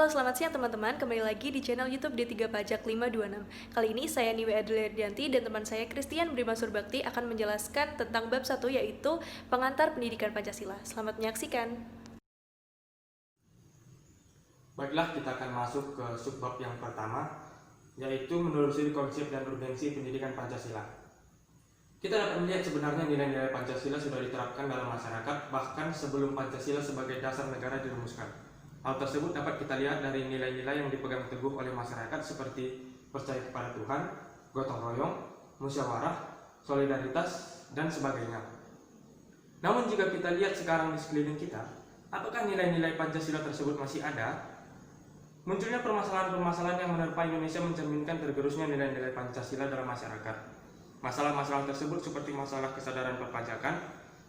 Halo, selamat siang teman-teman. Kembali lagi di channel YouTube D3 Pajak 526. Kali ini saya Niwe Adliardianti dan teman saya Christian Brima Surbakti akan menjelaskan tentang bab 1, yaitu pengantar pendidikan Pancasila. Selamat menyaksikan. Baiklah, kita akan masuk ke subbab yang pertama, yaitu menelusuri konsep dan urgensi pendidikan Pancasila. Kita dapat melihat sebenarnya nilai-nilai Pancasila sudah diterapkan dalam masyarakat bahkan sebelum Pancasila sebagai dasar negara dirumuskan. Hal tersebut dapat kita lihat dari nilai-nilai yang dipegang teguh oleh masyarakat seperti percaya kepada Tuhan, gotong royong, musyawarah, solidaritas, dan sebagainya. Namun jika kita lihat sekarang di sekeliling kita, apakah nilai-nilai Pancasila tersebut masih ada? Munculnya permasalahan-permasalahan yang menerpa Indonesia mencerminkan tergerusnya nilai-nilai Pancasila dalam masyarakat. Masalah-masalah tersebut seperti masalah kesadaran perpajakan,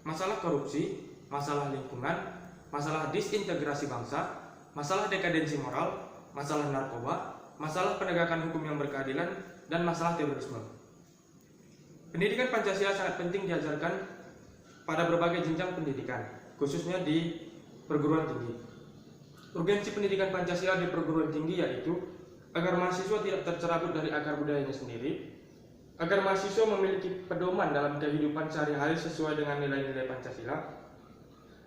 masalah korupsi, masalah lingkungan, masalah disintegrasi bangsa, masalah dekadensi moral, masalah narkoba, masalah penegakan hukum yang berkeadilan, dan masalah terorisme. Pendidikan Pancasila sangat penting diajarkan pada berbagai jenjang pendidikan, khususnya di perguruan tinggi. Urgensi pendidikan Pancasila di perguruan tinggi yaitu agar mahasiswa tidak tercerabut dari akar budayanya sendiri, agar mahasiswa memiliki pedoman dalam kehidupan sehari-hari sesuai dengan nilai-nilai Pancasila,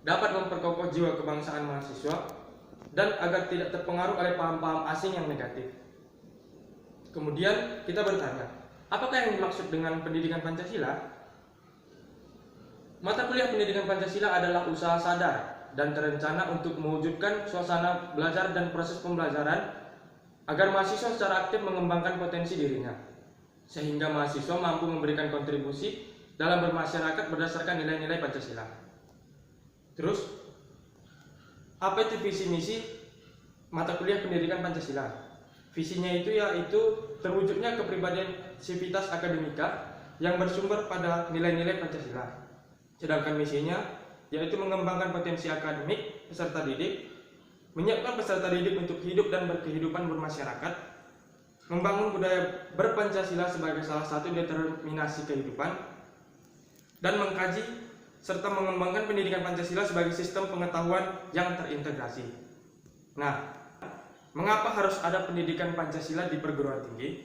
dapat memperkokoh jiwa kebangsaan mahasiswa, dan agar tidak terpengaruh oleh paham-paham asing yang negatif. Kemudian kita bertanya, apakah yang dimaksud dengan pendidikan Pancasila? Mata kuliah pendidikan Pancasila adalah usaha sadar dan terencana untuk mewujudkan suasana belajar dan proses pembelajaran agar mahasiswa secara aktif mengembangkan potensi dirinya, sehingga mahasiswa mampu memberikan kontribusi dalam bermasyarakat berdasarkan nilai-nilai Pancasila. Terus, apa itu visi misi mata kuliah pendidikan Pancasila? Visinya itu yaitu terwujudnya kepribadian sivitas akademika yang bersumber pada nilai-nilai Pancasila. Sedangkan misinya yaitu mengembangkan potensi akademik peserta didik, menyiapkan peserta didik untuk hidup dan berkehidupan bermasyarakat, membangun budaya berpancasila sebagai salah satu determinasi kehidupan, dan mengkaji serta mengembangkan pendidikan Pancasila sebagai sistem pengetahuan yang terintegrasi. Nah, mengapa harus ada pendidikan Pancasila di perguruan tinggi?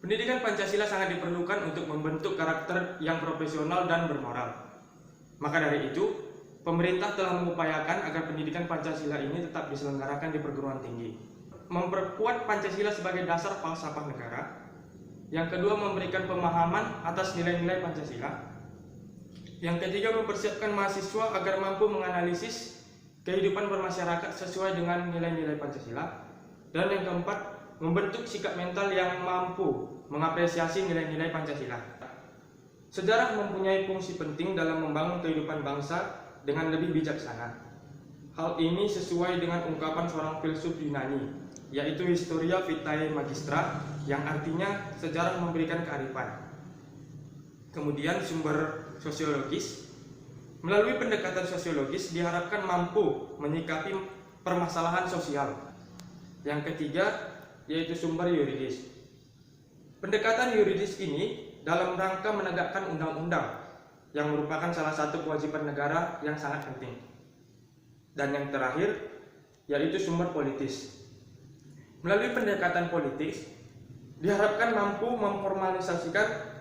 Pendidikan Pancasila sangat diperlukan untuk membentuk karakter yang profesional dan bermoral. Maka dari itu, pemerintah telah mengupayakan agar pendidikan Pancasila ini tetap diselenggarakan di perguruan tinggi. Memperkuat Pancasila sebagai dasar falsafah negara. Yang kedua, memberikan pemahaman atas nilai-nilai Pancasila. Yang ketiga, mempersiapkan mahasiswa agar mampu menganalisis kehidupan bermasyarakat sesuai dengan nilai-nilai Pancasila. Dan yang keempat, membentuk sikap mental yang mampu mengapresiasi nilai-nilai Pancasila. Sejarah mempunyai fungsi penting dalam membangun kehidupan bangsa dengan lebih bijaksana. Hal ini sesuai dengan ungkapan seorang filsuf Yunani, yaitu Historia Vitae Magistra, yang artinya sejarah memberikan kearifan. Kemudian sumber sosiologis. Melalui pendekatan sosiologis diharapkan mampu menyikapi permasalahan sosial. Yang ketiga yaitu sumber yuridis. Pendekatan yuridis ini dalam rangka menegakkan undang-undang yang merupakan salah satu kewajiban negara yang sangat penting. Dan yang terakhir yaitu sumber politis. Melalui pendekatan politis diharapkan mampu memformalisasikan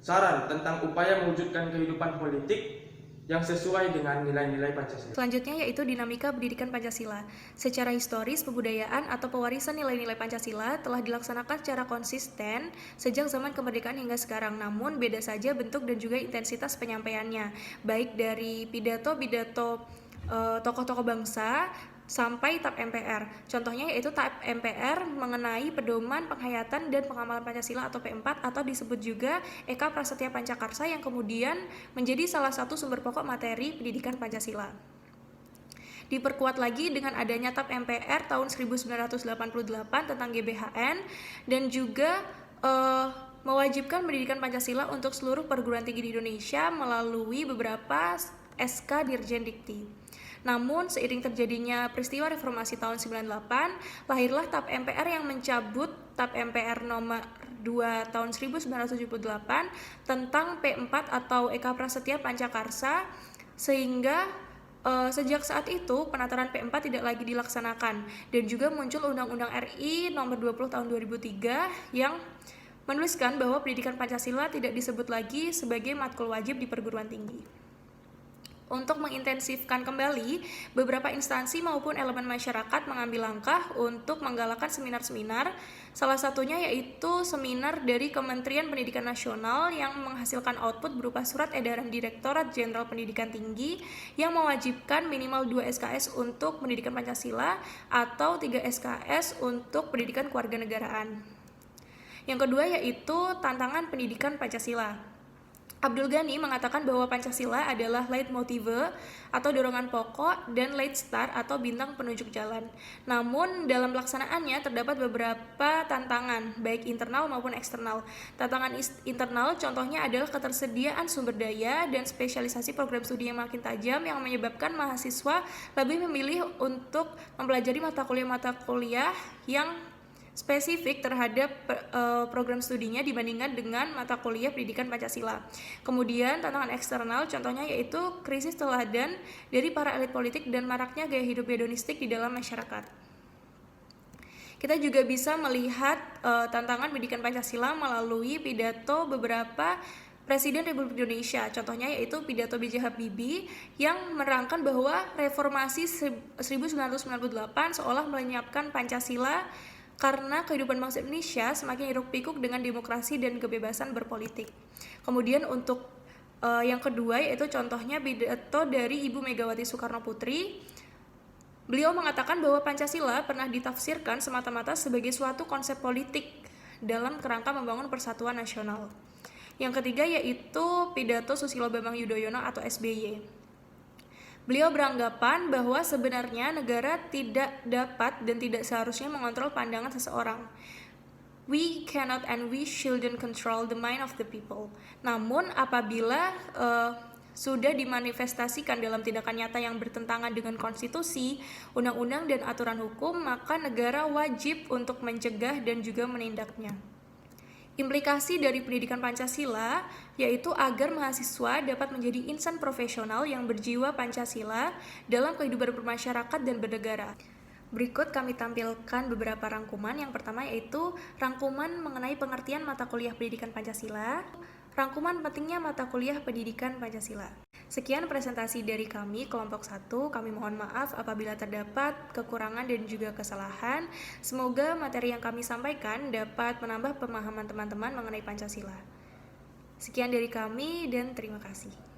saran tentang upaya mewujudkan kehidupan politik yang sesuai dengan nilai-nilai Pancasila. Selanjutnya yaitu dinamika pendidikan Pancasila. Secara historis, pembudayaan atau pewarisan nilai-nilai Pancasila telah dilaksanakan secara konsisten sejak zaman kemerdekaan hingga sekarang. Namun beda saja bentuk dan juga intensitas penyampaiannya, baik dari pidato-pidato tokoh-tokoh bangsa sampai TAP MPR. Contohnya yaitu TAP MPR mengenai pedoman penghayatan dan pengamalan Pancasila atau P4 atau disebut juga Eka Prasetya Pancakarsa yang kemudian menjadi salah satu sumber pokok materi pendidikan Pancasila. Diperkuat lagi dengan adanya TAP MPR tahun 1988 tentang GBHN dan juga mewajibkan pendidikan Pancasila untuk seluruh perguruan tinggi di Indonesia melalui beberapa SK Dirjen Dikti. Namun, seiring terjadinya peristiwa reformasi tahun 98, lahirlah TAP MPR yang mencabut TAP MPR nomor 2 tahun 1978 tentang P4 atau Eka Prasetya Pancakarsa, sehingga Sejak saat itu, penataran P4 tidak lagi dilaksanakan dan juga muncul Undang-Undang RI Nomor 20 Tahun 2003 yang menuliskan bahwa pendidikan Pancasila tidak disebut lagi sebagai matkul wajib di perguruan tinggi. Untuk mengintensifkan kembali, beberapa instansi maupun elemen masyarakat mengambil langkah untuk menggalakkan seminar-seminar, salah satunya yaitu seminar dari Kementerian Pendidikan Nasional yang menghasilkan output berupa surat edaran Direktorat Jenderal Pendidikan Tinggi yang mewajibkan minimal 2 SKS untuk pendidikan Pancasila atau 3 SKS untuk pendidikan kewarganegaraan. Yang kedua yaitu tantangan pendidikan Pancasila. Abdul Ghani mengatakan bahwa Pancasila adalah leitmotif atau dorongan pokok dan light star atau bintang penunjuk jalan. Namun dalam pelaksanaannya terdapat beberapa tantangan, baik internal maupun eksternal. Tantangan internal contohnya adalah ketersediaan sumber daya dan spesialisasi program studi yang makin tajam yang menyebabkan mahasiswa lebih memilih untuk mempelajari mata kuliah yang spesifik terhadap program studinya dibandingkan dengan mata kuliah pendidikan Pancasila. Kemudian tantangan eksternal contohnya yaitu krisis teladan dari para elit politik dan maraknya gaya hidup hedonistik di dalam masyarakat. Kita juga bisa melihat tantangan pendidikan Pancasila melalui pidato beberapa Presiden Republik Indonesia, contohnya yaitu pidato B.J. Habibie yang menerangkan bahwa reformasi 1998 seolah melenyapkan Pancasila karena kehidupan bangsa Indonesia semakin hiruk-pikuk dengan demokrasi dan kebebasan berpolitik. Kemudian untuk yang kedua yaitu contohnya pidato dari Ibu Megawati Soekarno Putri. Beliau mengatakan bahwa Pancasila pernah ditafsirkan semata-mata sebagai suatu konsep politik dalam kerangka membangun persatuan nasional. Yang ketiga yaitu pidato Susilo Bambang Yudhoyono atau SBY. Beliau beranggapan bahwa sebenarnya negara tidak dapat dan tidak seharusnya mengontrol pandangan seseorang. We cannot and we shouldn't control the mind of the people. Namun apabila sudah dimanifestasikan dalam tindakan nyata yang bertentangan dengan konstitusi, undang-undang dan aturan hukum, maka negara wajib untuk mencegah dan juga menindaknya. Implikasi dari pendidikan Pancasila yaitu agar mahasiswa dapat menjadi insan profesional yang berjiwa Pancasila dalam kehidupan bermasyarakat dan bernegara. Berikut kami tampilkan beberapa rangkuman. Yang pertama yaitu rangkuman mengenai pengertian mata kuliah pendidikan Pancasila. Rangkuman pentingnya mata kuliah pendidikan Pancasila. Sekian presentasi dari kami, kelompok 1. Kami mohon maaf apabila terdapat kekurangan dan juga kesalahan. Semoga materi yang kami sampaikan dapat menambah pemahaman teman-teman mengenai Pancasila. Sekian dari kami dan terima kasih.